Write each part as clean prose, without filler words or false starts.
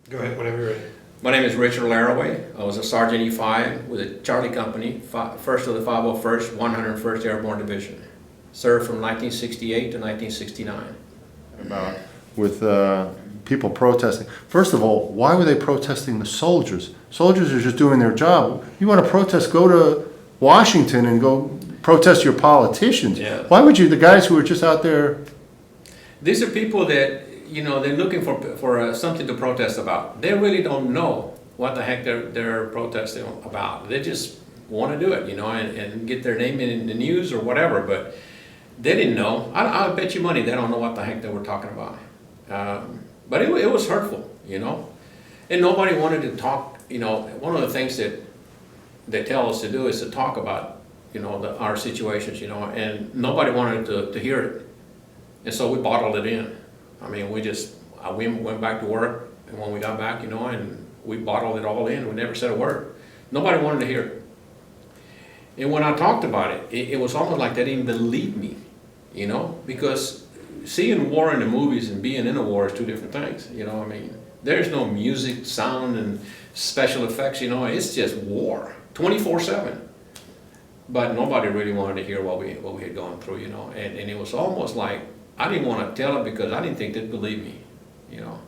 Go ahead, whenever you're ready. My name is Richard Laraway. I was a Sergeant E5 with the Charlie Company, 1st of the 501st, 101st Airborne Division. Served from 1968 to 1969. About with people protesting. First of all, why were they protesting the soldiers? Soldiers are just doing their job. You want to protest, go to Washington and go protest your politicians. Yeah. Why would you, the guys who are just out there? These are people that, you know, they're looking for something to protest about. They really don't know what the heck they're protesting about. They just want to do it, you know, and get their name in the news or whatever, but they didn't know. I'll bet you money they don't know what the heck they were talking about. But it was hurtful, you know, and nobody wanted to talk. You know, one of the things that they tell us to do is to talk about, you know, our situations, you know, and nobody wanted to hear it. And so we bottled it in. I mean, we went back to work, and when we got back, you know, and we bottled it all in. We never said a word. Nobody wanted to hear it. And when I talked about it, it was almost like they didn't believe me, you know, because seeing war in the movies and being in a war is two different things, you know. I mean, there's no music, sound, and special effects, you know. It's just war, 24/7. But nobody really wanted to hear what we had gone through, you know. And it was almost like I didn't want to tell it because I didn't think they'd believe me, you know.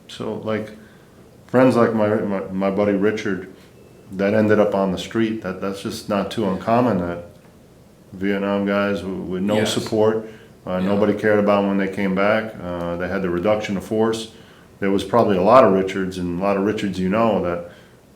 So like friends like my buddy Richard that ended up on the street, that's just not too uncommon, that Vietnam guys with no Yes. support, nobody cared about them when they came back. They had the reduction of force. There was probably a lot of Richards, and a lot of Richards you know, that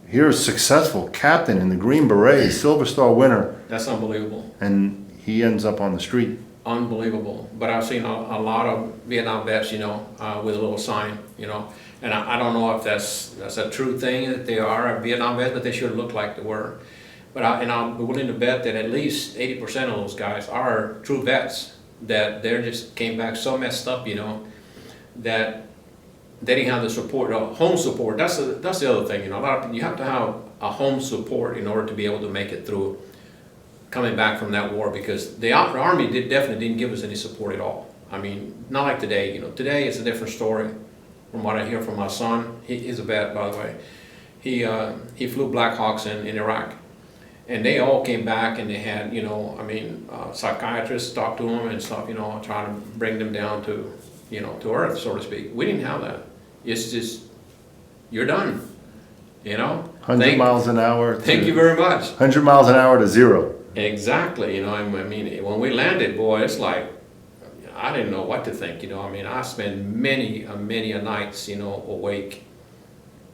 here's successful captain in the Green Beret, Silver Star winner, That's unbelievable. and he ends up on the street. Unbelievable. But I've seen a lot of Vietnam vets, you know, with a little sign, you know, and I don't know if that's a true thing that they are a Vietnam vet, but they should look like they were. But I'm willing to bet that at least 80% of those guys are true vets, that they just came back so messed up, you know, that they didn't have the support, home support. That's the other thing, you know. You have to have a home support in order to be able to make it through coming back from that war, because the Army definitely didn't give us any support at all. I mean, not like today, you know. Today it's a different story from what I hear from my son. He's a vet, by the way. He flew Black Hawks in Iraq, and they all came back, and they had, you know, I mean, psychiatrists talk to them and stuff, you know, trying to bring them down to, you know, to earth, so to speak. We didn't have that. It's just, you're done, you know. 100 miles an hour. Thank you very much. 100 miles an hour to zero. Exactly, you know. I mean, when we landed, boy, it's like I didn't know what to think, you know. I mean, I spent many a nights, you know, awake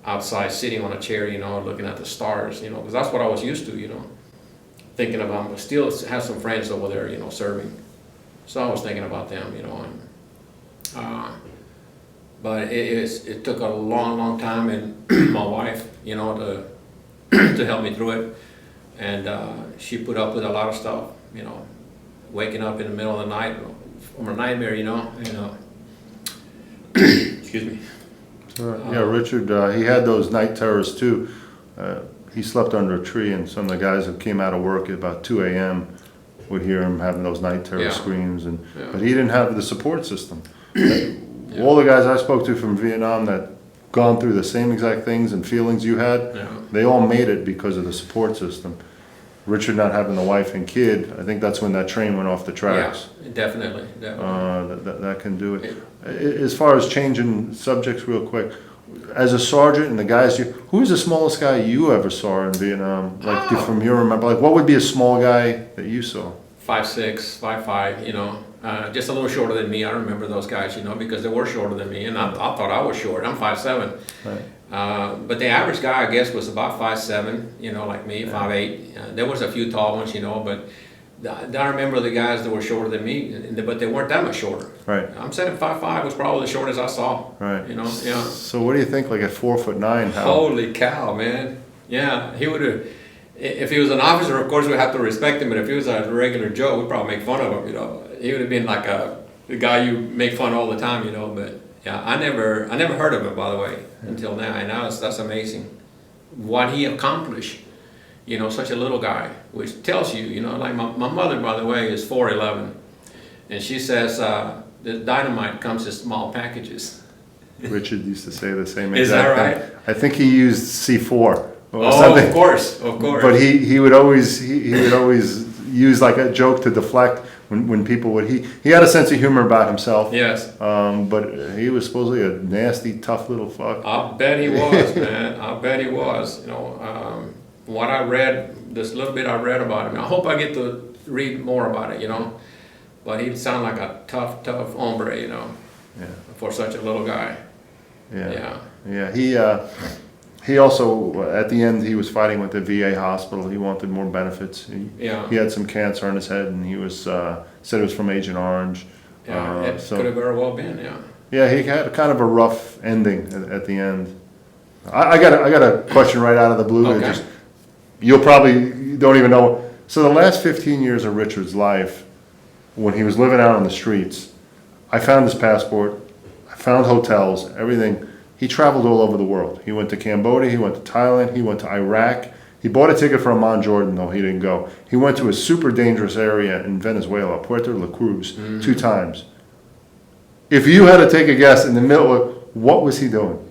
outside, sitting on a chair, you know, looking at the stars, you know, because that's what I was used to, you know, thinking about. Still have some friends over there, you know, serving, so I was thinking about them, you know. And but it took a long time, and my wife, you know, to help me through it. And she put up with a lot of stuff, you know, waking up in the middle of the night from a nightmare, you know. Excuse me. Yeah, Richard, he had those night terrors too. He slept under a tree, and some of the guys that came out of work at about 2 a.m. would hear him having those night terror screams. But he didn't have the support system. All the guys I spoke to from Vietnam that gone through the same exact things and feelings you had, they all made it because of the support system. Richard not having the wife and kid, I think that's when that train went off the tracks. Yeah, definitely. That can do it. As far as changing subjects real quick, as a sergeant and the guys, who's the smallest guy you ever saw in Vietnam? Like from your remember, like what would be a small guy that you saw? 5'6", 5'5", you know, just a little shorter than me. I remember those guys, you know, because they were shorter than me, and I thought I was short. I'm 5'7". Right. But the average guy, I guess, was about 5'7", you know, like me, 5'8". There was a few tall ones, you know, but I remember the guys that were shorter than me, but they weren't that much shorter. Right. I'm saying 5'5" was probably the shortest I saw. Right. You know, yeah. So what do you think, like at 4'9", how? Holy cow, man. Yeah, he would have, if he was an officer, of course, we'd have to respect him, but if he was a regular Joe, we'd probably make fun of him, you know. He would have been like the guy you make fun all the time, you know, but yeah, I never heard of him, by the way, until now, and that's amazing. What he accomplished, you know, such a little guy, which tells you, you know, like my mother, by the way, is 4'11", and she says the dynamite comes in small packages. Richard used to say the same Is exact that thing. I think he used C4 or Oh, something. of course, of course. But he would always use like a joke to deflect when people would he had a sense of humor about himself. Yes. But he was supposedly a nasty, tough little fuck. I'll bet he was, man. I'll bet he was. You know, what I read, this little bit I read about him. I hope I get to read more about it. You know, but he sounded like a tough hombre. You know, Yeah. for such a little guy. Yeah. Yeah. Yeah. He also, at the end, he was fighting with the VA hospital. He wanted more benefits. He had some cancer on his head, and he was said it was from Agent Orange. Yeah, it could have very well been. Yeah. Yeah, he had kind of a rough ending at the end. I got a question right out of the blue. Okay. You'll probably don't even know. So the last 15 years of Richard's life, when he was living out on the streets, I found his passport, I found hotels, everything. He traveled all over the world. He went to Cambodia, he went to Thailand, he went to Iraq. He bought a ticket for Amman, Jordan, though he didn't go. He went to a super dangerous area in Venezuela, Puerto La Cruz, 2 times. If you had to take a guess in the middle, what was he doing?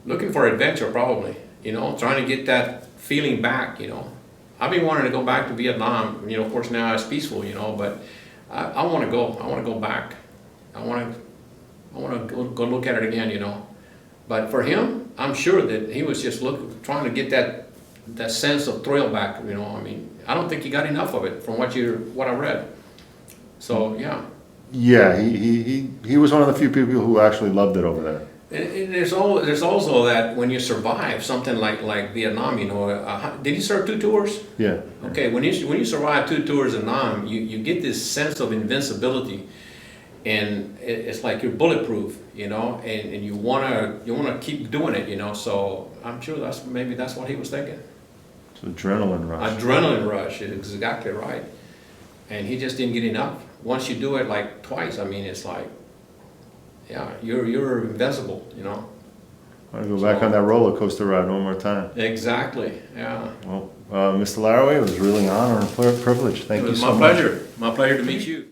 Looking for adventure, probably. You know, trying to get that feeling back. You know, I've been wanting to go back to Vietnam. You know, of course now it's peaceful. You know, but I want to go. I want to go back. I want to go look at it again. You know. But for him, I'm sure that he was just trying to get that sense of thrill back. You know, I mean, I don't think he got enough of it from what I read. So yeah. Yeah, he was one of the few people who actually loved it over there. And there's also that when you survive something like Vietnam, you know, did he serve 2 tours? Yeah. Okay, when you survive 2 tours in Vietnam, you get this sense of invincibility. And it's like you're bulletproof, you know, and you wanna keep doing it, you know. So I'm sure that's what he was thinking. It's adrenaline rush. Adrenaline rush is exactly right. And he just didn't get enough. Once you do it like twice, I mean, it's like, yeah, you're invincible, you know. I want to go back on that roller coaster ride one more time. Exactly. Yeah. Well, Mr. Laraway, it was really an honor and privilege. Thank you so much. It was my pleasure. My pleasure to meet you.